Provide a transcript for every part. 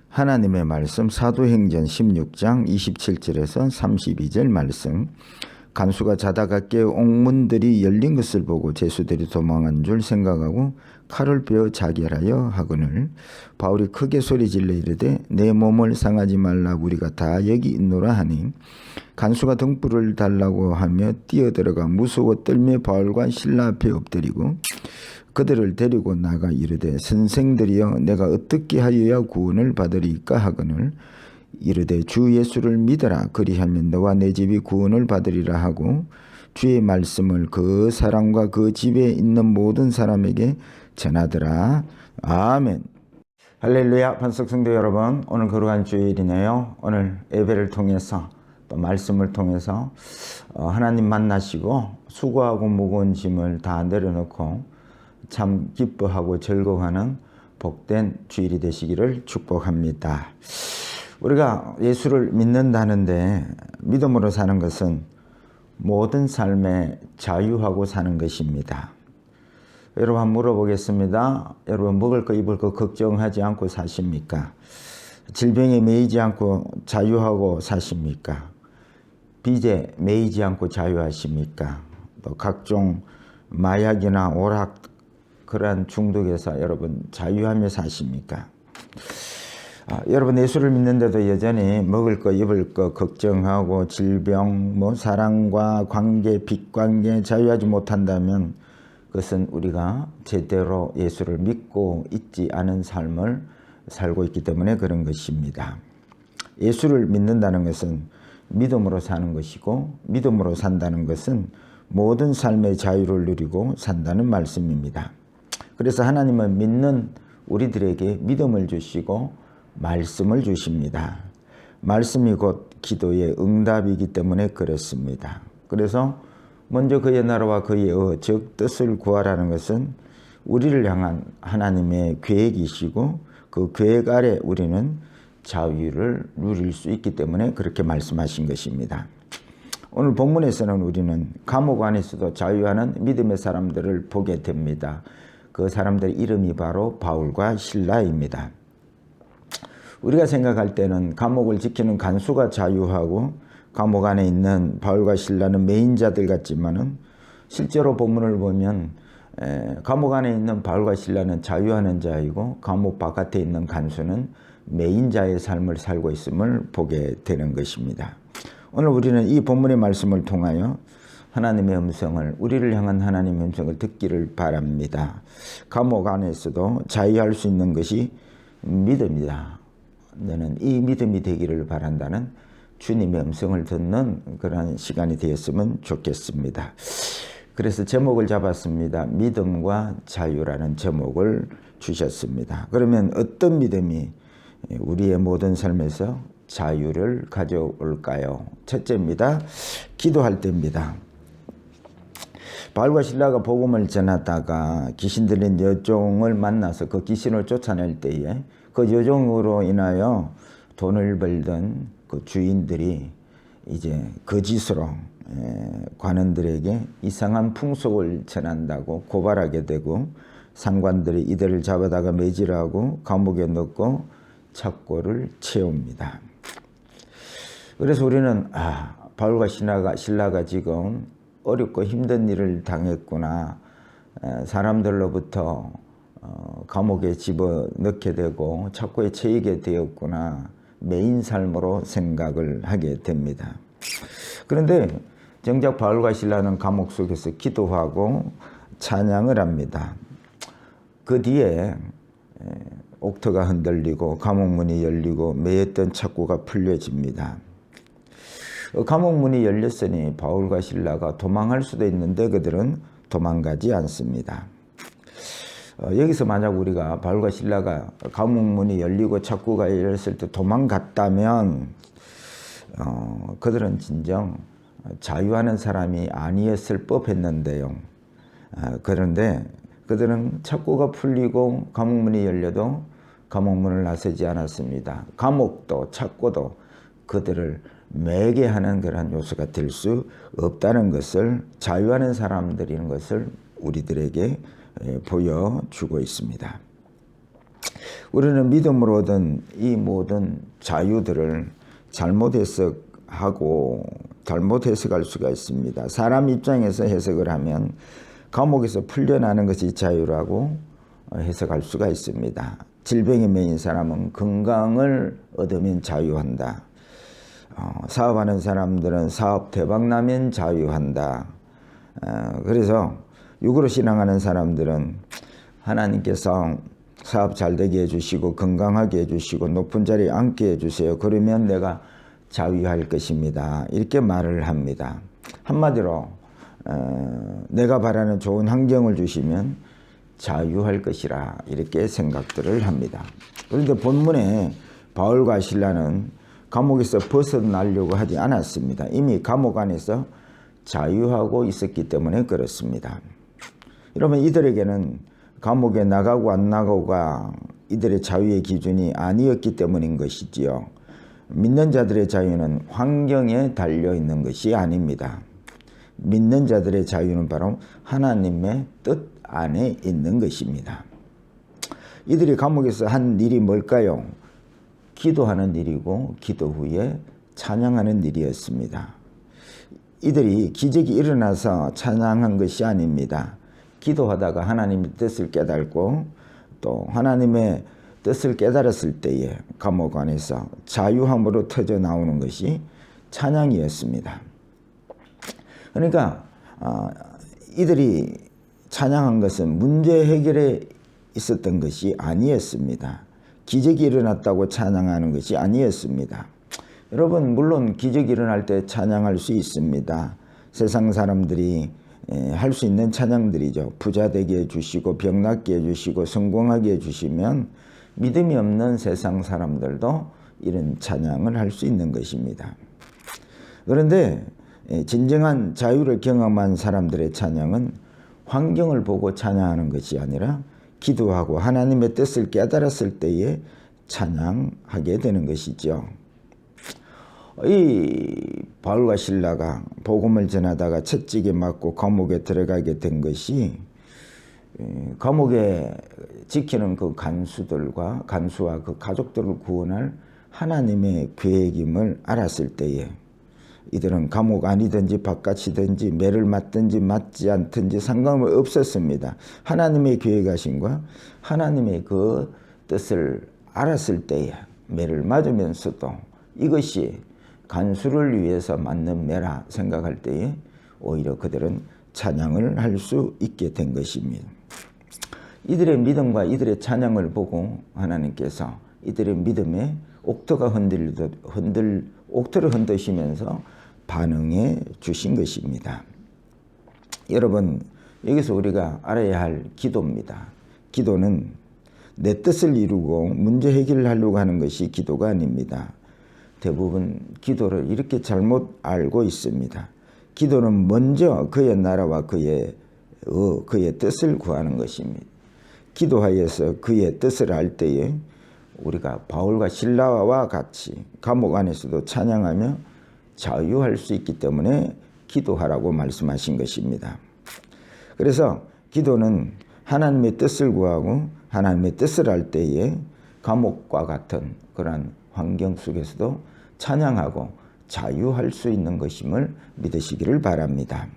하나님의 말씀 사도행전 16장 27절에서 32절 말씀. 간수가 자다가 깨어 옥문들이 열린 것을 보고 죄수들이 도망한 줄 생각하고 칼을 베어 자결하여 하거늘 바울이 크게 소리질러 이르되 내 몸을 상하지 말라 우리가 다 여기 있노라 하니 간수가 등불을 달라고 하며 뛰어들어가 무서워 떨며 바울과 실라 앞에 엎드리고 그들을 데리고 나가 이르되 선생들이여 내가 어떻게 하여야 구원을 받으리까 하거늘 이르되 주 예수를 믿어라 그리하면 너와 내 집이 구원을 받으리라 하고 주의 말씀을 그 사람과 그 집에 있는 모든 사람에게 전하더라. 아멘. 할렐루야. 반석 성도 여러분, 오늘 거룩한 주일이네요. 오늘 예배를 통해서 또 말씀을 통해서 하나님 만나시고 수고하고 무거운 짐을 다 내려놓고 참 기뻐하고 즐거워하는 복된 주일이 되시기를 축복합니다. 우리가 예수를 믿는다는데 믿음으로 사는 것은 모든 삶에 자유하고 사는 것입니다. 여러분 한번 물어보겠습니다. 여러분 먹을 거 입을 거 걱정하지 않고 사십니까? 질병에 매이지 않고 자유하고 사십니까? 빚에 매이지 않고 자유하십니까? 또 각종 마약이나 오락 그러한 중독에서 여러분 자유하며 사십니까? 여러분 예수를 믿는데도 여전히 먹을 거 입을 거 걱정하고 질병 사랑과 관계 빚관계 자유하지 못한다면 그것은 우리가 제대로 예수를 믿고 있지 않은 삶을 살고 있기 때문에 그런 것입니다. 예수를 믿는다는 것은 믿음으로 사는 것이고 믿음으로 산다는 것은 모든 삶의 자유를 누리고 산다는 말씀입니다. 그래서 하나님은 믿는 우리들에게 믿음을 주시고 말씀을 주십니다. 말씀이 곧 기도의 응답이기 때문에 그렇습니다. 그래서 먼저 그의 나라와 그의 즉 뜻을 구하라는 것은 우리를 향한 하나님의 계획이시고 그 계획 아래 우리는 자유를 누릴 수 있기 때문에 그렇게 말씀하신 것입니다. 오늘 본문에서는 우리는 감옥 안에서도 자유하는 믿음의 사람들을 보게 됩니다. 그 사람들의 이름이 바로 바울과 실라입니다. 우리가 생각할 때는 감옥을 지키는 간수가 자유하고 감옥 안에 있는 바울과 실라는 매인자들 같지만은 실제로 본문을 보면 감옥 안에 있는 바울과 실라는 자유하는 자이고 감옥 바깥에 있는 간수는 매인자의 삶을 살고 있음을 보게 되는 것입니다. 오늘 우리는 이 본문의 말씀을 통하여 하나님의 음성을 우리를 향한 하나님의 음성을 듣기를 바랍니다. 감옥 안에서도 자유할 수 있는 것이 믿음이다. 너는 이 믿음이 되기를 바란다는 주님의 음성을 듣는 그런 시간이 되었으면 좋겠습니다. 그래서 제목을 잡았습니다. 믿음과 자유라는 제목을 주셨습니다. 그러면 어떤 믿음이 우리의 모든 삶에서 자유를 가져올까요? 첫째입니다. 기도할 때입니다. 바울과 실라가 복음을 전하다가 귀신 들린 여종을 만나서 그 귀신을 쫓아낼 때에 그 여종으로 인하여 돈을 벌던 그 주인들이 이제 거짓으로 관원들에게 이상한 풍속을 전한다고 고발하게 되고 상관들이 이들을 잡아다가 매질하고 감옥에 넣고 착고를 채웁니다. 그래서 우리는 바울과 실라가 지금 어렵고 힘든 일을 당했구나. 사람들로부터 감옥에 집어넣게 되고 착고에 채이게 되었구나. 매인 삶으로 생각을 하게 됩니다. 그런데 정작 바울과 실라는 감옥 속에서 기도하고 찬양을 합니다. 그 뒤에 옥토가 흔들리고 감옥문이 열리고 매였던 착고가 풀려집니다. 감옥문이 열렸으니 바울과 실라가 도망할 수도 있는데 그들은 도망가지 않습니다. 여기서 만약 우리가 바울과 실라가 감옥문이 열리고 착고가 열렸을 때 도망갔다면 그들은 진정 자유하는 사람이 아니었을 법했는데요. 그런데 그들은 착고가 풀리고 감옥문이 열려도 감옥문을 나서지 않았습니다. 감옥도 착고도 그들을 매게 하는 그런 요소가 될 수 없다는 것을 자유하는 사람들인 것을 우리들에게 보여주고 있습니다. 우리는 믿음으로 얻은 이 모든 자유들을 잘못 해석하고 잘못 해석할 수가 있습니다. 사람 입장에서 해석을 하면 감옥에서 풀려나는 것이 자유라고 해석할 수가 있습니다. 질병에 매인 사람은 건강을 얻으면 자유한다. 사업하는 사람들은 사업 대박나면 자유한다. 그래서 육으로 신앙하는 사람들은 하나님께서 사업 잘 되게 해주시고 건강하게 해주시고 높은 자리에 앉게 해주세요. 그러면 내가 자유할 것입니다. 이렇게 말을 합니다. 한마디로 내가 바라는 좋은 환경을 주시면 자유할 것이라 이렇게 생각들을 합니다. 그런데 본문에 바울과 실라는 감옥에서 벗어나려고 하지 않았습니다. 이미 감옥 안에서 자유하고 있었기 때문에 그렇습니다. 여러분, 이들에게는 감옥에 나가고 안 나가고가 이들의 자유의 기준이 아니었기 때문인 것이지요. 믿는 자들의 자유는 환경에 달려있는 것이 아닙니다. 믿는 자들의 자유는 바로 하나님의 뜻 안에 있는 것입니다. 이들이 감옥에서 한 일이 뭘까요? 기도하는 일이고 기도 후에 찬양하는 일이었습니다. 이들이 기적이 일어나서 찬양한 것이 아닙니다. 기도하다가 하나님의 뜻을 깨닫고 또 하나님의 뜻을 깨달았을 때에 감옥 안에서 자유함으로 터져 나오는 것이 찬양이었습니다. 그러니까 이들이 찬양한 것은 문제 해결에 있었던 것이 아니었습니다. 기적이 일어났다고 찬양하는 것이 아니었습니다. 여러분, 물론 기적이 일어날 때 찬양할 수 있습니다. 세상 사람들이 할 수 있는 찬양들이죠. 부자 되게 해주시고 병 낫게 해주시고 성공하게 해주시면 믿음이 없는 세상 사람들도 이런 찬양을 할 수 있는 것입니다. 그런데 진정한 자유를 경험한 사람들의 찬양은 환경을 보고 찬양하는 것이 아니라 기도하고 하나님의 뜻을 깨달았을 때에 찬양하게 되는 것이죠. 이 바울과 실라가 복음을 전하다가 채찍에 맞고 감옥에 들어가게 된 것이 감옥에 지키는 그 간수와 그 가족들을 구원할 하나님의 계획임을 알았을 때에 이들은 감옥 안이든지 바깥이든지 매를 맞든지 맞지 않든지 상관은 없었습니다. 하나님의 계획하심과 하나님의 그 뜻을 알았을 때에 매를 맞으면서도 이것이 간수를 위해서 맞는 매라 생각할 때에 오히려 그들은 찬양을 할 수 있게 된 것입니다. 이들의 믿음과 이들의 찬양을 보고 하나님께서 이들의 믿음에 옥토를 흔드시면서 반응해 주신 것입니다. 여러분, 여기서 우리가 알아야 할 기도입니다. 기도는 내 뜻을 이루고 문제 해결을 하려고 하는 것이 기도가 아닙니다. 대부분 기도를 이렇게 잘못 알고 있습니다. 기도는 먼저 그의 나라와 그의 뜻을 구하는 것입니다. 기도하여서 그의 뜻을 알 때에 우리가 바울과 실라와 같이 감옥 안에서도 찬양하며 자유할 수 있기 때문에 기도하라고 말씀하신 것입니다. 그래서 기도는 하나님의 뜻을 구하고 하나님의 뜻을 알 때에 감옥과 같은 그러한 환경 속에서도 찬양하고 자유할 수 있는 것임을 믿으시기를 바랍니다.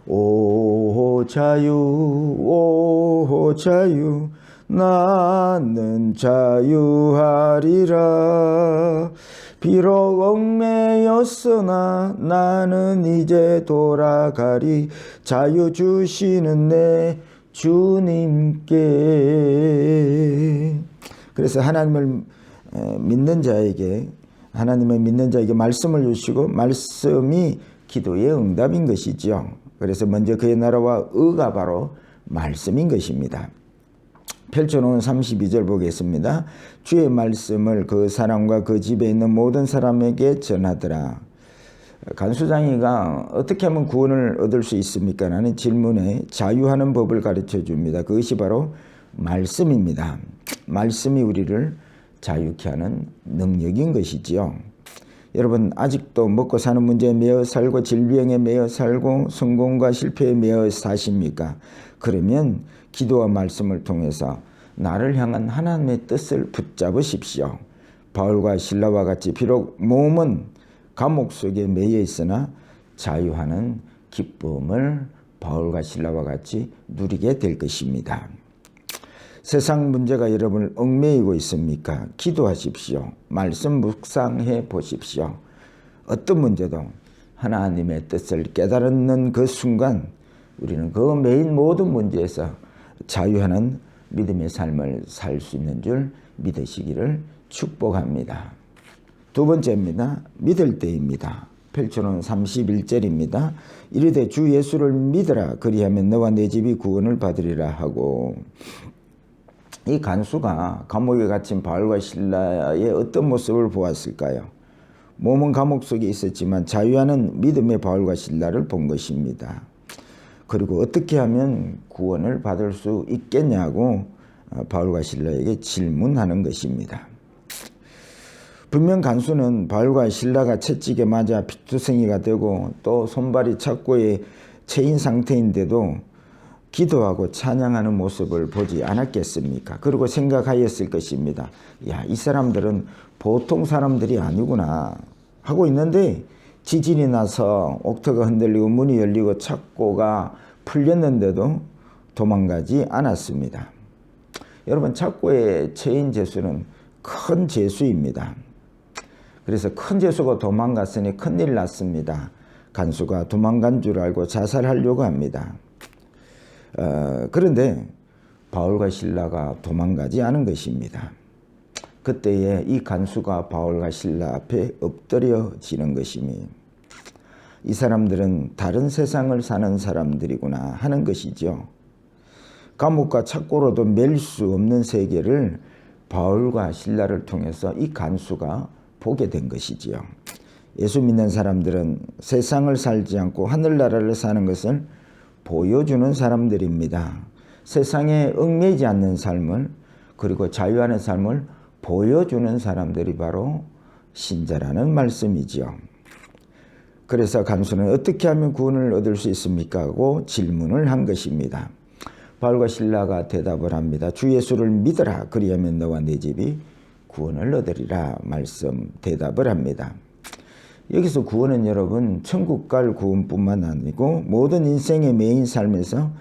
오 자유 오 자유 나는 자유하리라. 비록 얽매였으나 나는 이제 돌아가리. 자유 주시는 내 주님께. 그래서 하나님을 믿는 자에게 말씀을 주시고 말씀이 기도의 응답인 것이죠. 그래서 먼저 그의 나라와 의가 바로 말씀인 것입니다. 펼쳐놓은 32절 보겠습니다. 주의 말씀을 그 사람과 그 집에 있는 모든 사람에게 전하더라. 간수장이가 어떻게 하면 구원을 얻을 수 있습니까? 라는 질문에 자유하는 법을 가르쳐 줍니다. 그것이 바로 말씀입니다. 말씀이 우리를 자유케 하는 능력인 것이지요. 여러분, 아직도 먹고 사는 문제에 매여 살고 질병에 매여 살고 성공과 실패에 매여 사십니까? 그러면 기도와 말씀을 통해서 나를 향한 하나님의 뜻을 붙잡으십시오. 바울과 실라와 같이 비록 몸은 감옥 속에 매여 있으나 자유하는 기쁨을 바울과 신라와 같이 누리게 될 것입니다. 세상 문제가 여러분을 얽매이고 있습니까? 기도하십시오. 말씀 묵상해 보십시오. 어떤 문제도 하나님의 뜻을 깨달는 그 순간 우리는 그 매인 모든 문제에서 자유하는 믿음의 삶을 살 수 있는 줄 믿으시기를 축복합니다. 두 번째입니다. 믿을 때입니다. 펼쳐놓은 31절입니다. 이르되 주 예수를 믿으라. 그리하면 너와 내 집이 구원을 받으리라 하고, 이 간수가 감옥에 갇힌 바울과 실라의 어떤 모습을 보았을까요? 몸은 감옥 속에 있었지만 자유하는 믿음의 바울과 실라를 본 것입니다. 그리고 어떻게 하면 구원을 받을 수 있겠냐고 바울과 실라에게 질문하는 것입니다. 분명 간수는 바울과 실라가 채찍에 맞아 피투성이가 되고 또 손발이 착고에 채인 상태인데도 기도하고 찬양하는 모습을 보지 않았겠습니까? 그리고 생각하였을 것입니다. 야, 이 사람들은 보통 사람들이 아니구나 하고 있는데 지진이 나서 옥토가 흔들리고 문이 열리고 착고가 풀렸는데도 도망가지 않았습니다. 여러분, 착고에 채인 죄수는 큰 죄수입니다. 그래서 큰 죄수가 도망갔으니 큰일 났습니다. 간수가 도망간 줄 알고 자살하려고 합니다. 그런데 바울과 실라가 도망가지 않은 것입니다. 그때에 이 간수가 바울과 실라 앞에 엎드려지는 것이니 이 사람들은 다른 세상을 사는 사람들이구나 하는 것이죠. 감옥과 착고로도 맬 수 없는 세계를 바울과 실라를 통해서 이 간수가 보게 된 것이지요. 예수 믿는 사람들은 세상을 살지 않고 하늘나라를 사는 것을 보여주는 사람들입니다. 세상에 얽매이지 않는 삶을, 그리고 자유하는 삶을 보여주는 사람들이 바로 신자라는 말씀이지요. 그래서 간수는 어떻게 하면 구원을 얻을 수 있습니까? 하고 질문을 한 것입니다. 바울과 실라가 대답을 합니다. 주 예수를 믿어라. 그리하면 너와 네 집이 구원을 얻으리라 대답을 합니다. 여기서 구원은 여러분 천국 갈 구원뿐만 아니고 모든 인생의 메인 삶에서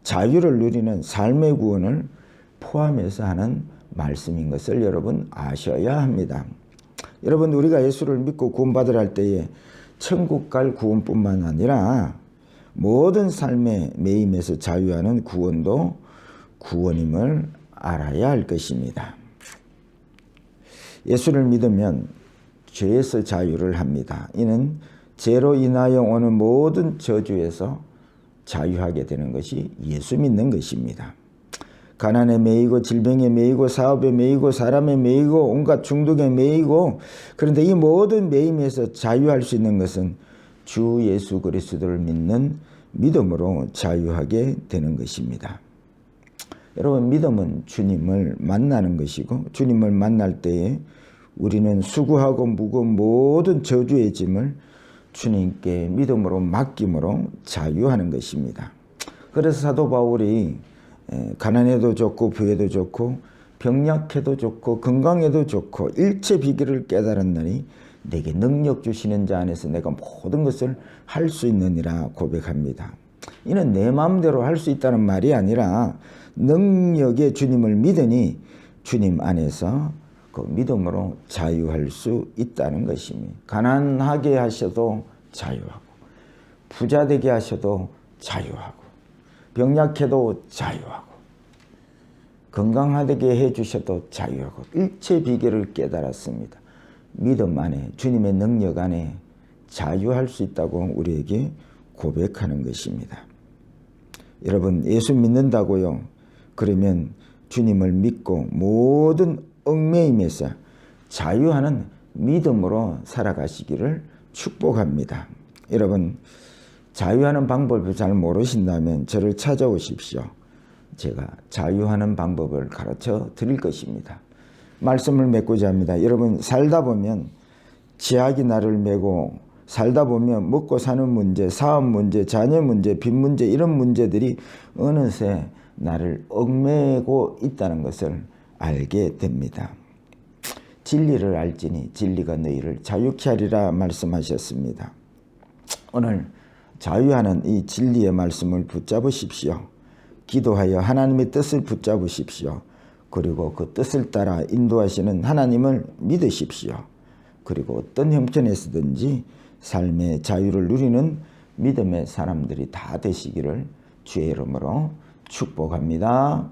자유를 누리는 삶의 구원을 포함해서 하는 말씀인 것을 여러분 아셔야 합니다. 여러분, 우리가 예수를 믿고 구원받으라 할 때에 천국 갈 구원뿐만 아니라 모든 삶의 매임에서 자유하는 구원도 구원임을 알아야 할 것입니다. 예수를 믿으면 죄에서 자유를 합니다. 이는 죄로 인하여 오는 모든 저주에서 자유하게 되는 것이 예수 믿는 것입니다. 가난에 매이고 질병에 매이고 사업에 매이고 사람에 매이고 온갖 중독에 매이고, 그런데 이 모든 매임에서 자유할 수 있는 것은 주 예수 그리스도를 믿는 믿음으로 자유하게 되는 것입니다. 여러분, 믿음은 주님을 만나는 것이고, 주님을 만날 때에 우리는 수고하고 무거운 모든 저주의 짐을 주님께 믿음으로 맡김으로 자유하는 것입니다. 그래서 사도 바울이 가난해도 좋고 부해도 좋고 병약해도 좋고 건강해도 좋고 일체 비결을 깨달았느니 내게 능력 주시는 자 안에서 내가 모든 것을 할 수 있느니라 고백합니다. 이는 내 마음대로 할 수 있다는 말이 아니라 능력의 주님을 믿으니 주님 안에서 그 믿음으로 자유할 수 있다는 것입니다. 가난하게 하셔도 자유하고, 부자 되게 하셔도 자유하고, 병약해도 자유하고, 건강하게 해주셔도 자유하고, 일체 비결을 깨달았습니다. 믿음 안에, 주님의 능력 안에 자유할 수 있다고 우리에게 고백하는 것입니다. 여러분, 예수 믿는다고요? 그러면 주님을 믿고 모든 얽매임에서 자유하는 믿음으로 살아가시기를 축복합니다. 여러분, 자유하는 방법을 잘 모르신다면 저를 찾아오십시오. 제가 자유하는 방법을 가르쳐 드릴 것입니다. 말씀을 맺고자 합니다. 여러분, 살다 보면 제약이 나를 메고 살다 보면 먹고 사는 문제, 사업 문제, 자녀 문제, 빚 문제, 이런 문제들이 어느새 나를 얽매고 있다는 것을 알게 됩니다. 진리를 알지니 진리가 너희를 자유케 하리라 말씀하셨습니다. 오늘 자유하는 이 진리의 말씀을 붙잡으십시오. 기도하여 하나님의 뜻을 붙잡으십시오. 그리고 그 뜻을 따라 인도하시는 하나님을 믿으십시오. 그리고 어떤 형편에서든지 삶의 자유를 누리는 믿음의 사람들이 다 되시기를 주의 이름으로 축복합니다.